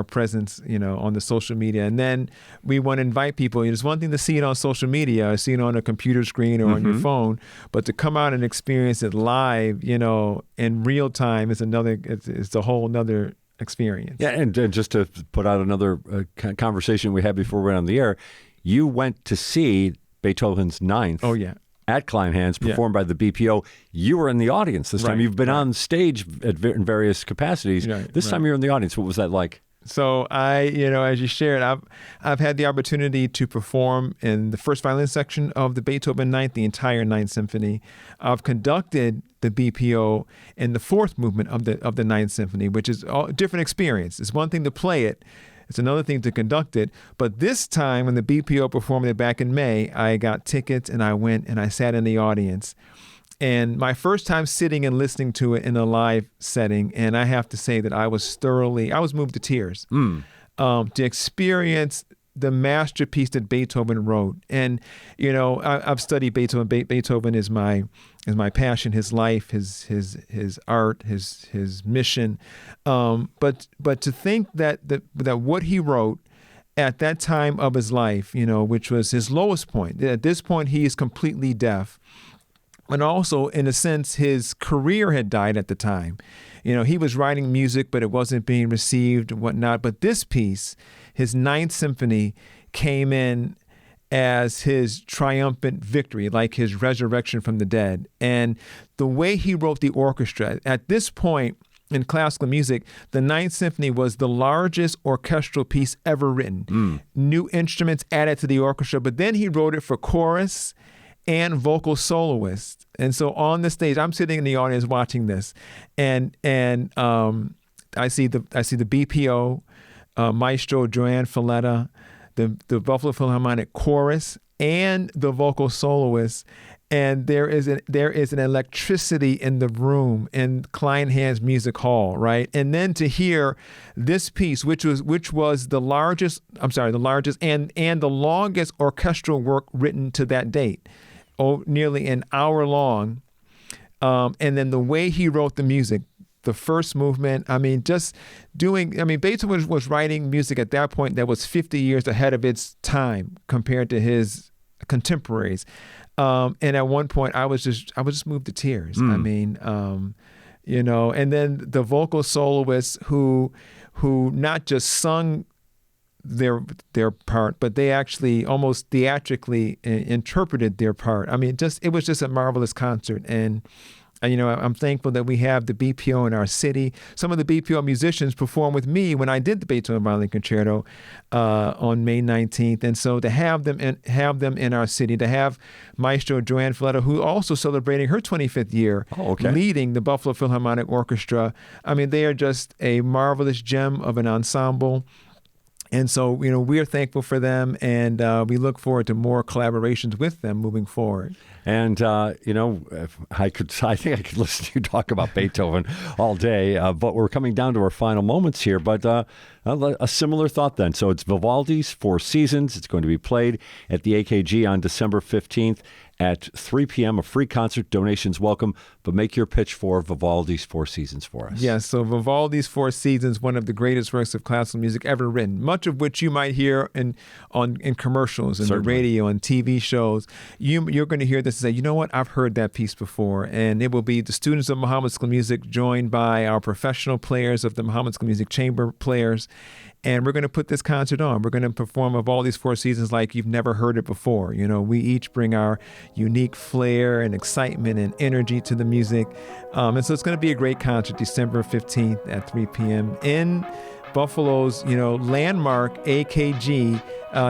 presence, on the social media. And then we want to invite people. It's one thing to see it on social media, or see it on a computer screen or on your phone, but to come out and experience it live, in real time is another. It's a whole nother experience. Yeah, and just to put out another conversation we had before we went on the air, you went to see Beethoven's Ninth. Oh, yeah. At Kleinhans, performed by the BPO. You were in the audience this time. You've been on stage in various capacities. This time you're in the audience. What was that like? So as you shared, I've had the opportunity to perform in the first violin section of the Beethoven Ninth, the entire Ninth Symphony. I've conducted the BPO in the fourth movement of the Ninth Symphony, which is a different experience. It's one thing to play it. It's another thing to conduct it. But this time, when the BPO performed it back in May, I got tickets and I went and I sat in the audience. And my first time sitting and listening to it in a live setting, and I have to say that I was moved to tears to experience the masterpiece that Beethoven wrote. And, I've studied Beethoven. Beethoven is my passion, his life, his art, his mission. But to think that what he wrote at that time of his life, which was his lowest point. At this point, he is completely deaf. And also, in a sense, his career had died at the time. He was writing music, but it wasn't being received and whatnot. But this piece, his Ninth Symphony, came in as his triumphant victory, like his resurrection from the dead. And the way he wrote the orchestra, at this point in classical music, the Ninth Symphony was the largest orchestral piece ever written. New instruments added to the orchestra, but then he wrote it for chorus and vocal soloists. And so on the stage, I'm sitting in the audience watching this, and I see the BPO, Maestro Joanne Falletta, the Buffalo Philharmonic Chorus, and the vocal soloists, and there is an electricity in the room in Kleinhans Music Hall, right? And then to hear this piece, which was the largest and the longest orchestral work written to that date, nearly an hour long, and then the way he wrote the music. The first movement, Beethoven was writing music at that point that was 50 years ahead of its time compared to his contemporaries. And at one point, I was just moved to tears. I mean, and then the vocal soloists who not just sung their part, but they actually almost theatrically interpreted their part. I mean, it was just a marvelous concert. And I'm thankful that we have the BPO in our city. Some of the BPO musicians performed with me when I did the Beethoven Violin Concerto on May 19th. And so to have them in our city, to have Maestro Joanne Falletta, who also celebrating her 25th year, leading the Buffalo Philharmonic Orchestra. I mean, they are just a marvelous gem of an ensemble. And so, we are thankful for them, and we look forward to more collaborations with them moving forward. And, I think I could listen to you talk about Beethoven all day, but we're coming down to our final moments here. But a similar thought then. So it's Vivaldi's Four Seasons. It's going to be played at the AKG on December 15th at 3 p.m., a free concert. Donations welcome, but make your pitch for Vivaldi's Four Seasons for us. Yes, so Vivaldi's Four Seasons, one of the greatest works of classical music ever written, much of which you might hear in commercials and the radio and TV shows. You're going to hear this and say, you know what, I've heard that piece before. And it will be the students of Muhammad School of Music joined by our professional players of the Muhammad School of Music Chamber players. And we're going to put this concert on. We're going to perform Vivaldi's Four Seasons like you've never heard it before. We each bring our unique flair and excitement and energy to the music. And so it's going to be a great concert, December 15th at 3 p.m. in Buffalo's, landmark AKG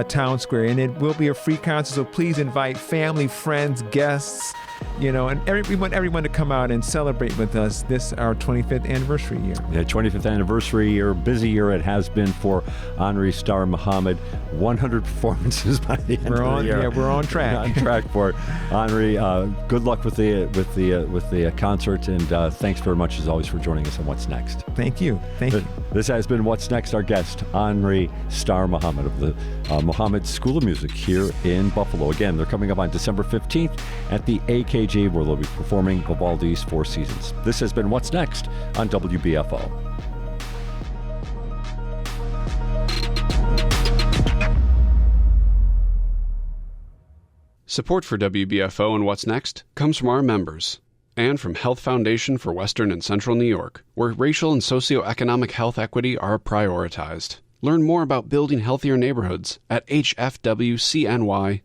Town Square. And it will be a free concert, so please invite family, friends, guests, and we want everyone to come out and celebrate with us this, our 25th anniversary year. Yeah, 25th anniversary year, busy year it has been for Henri Muhammad. 100 performances by the end of the year. Yeah, we're on track. On track for it. Henri, good luck with the concert, and thanks very much as always for joining us on What's Next. Thank you. Thank you. This has been What's Next. Our guest, Henri Muhammad of the Muhammad School of Music here in Buffalo. Again, they're coming up on December 15th at the AKG, where they'll be performing Vivaldi's Four Seasons. This has been What's Next on WBFO. Support for WBFO and What's Next comes from our members and from Health Foundation for Western and Central New York, where racial and socioeconomic health equity are prioritized. Learn more about building healthier neighborhoods at hfwcny.org.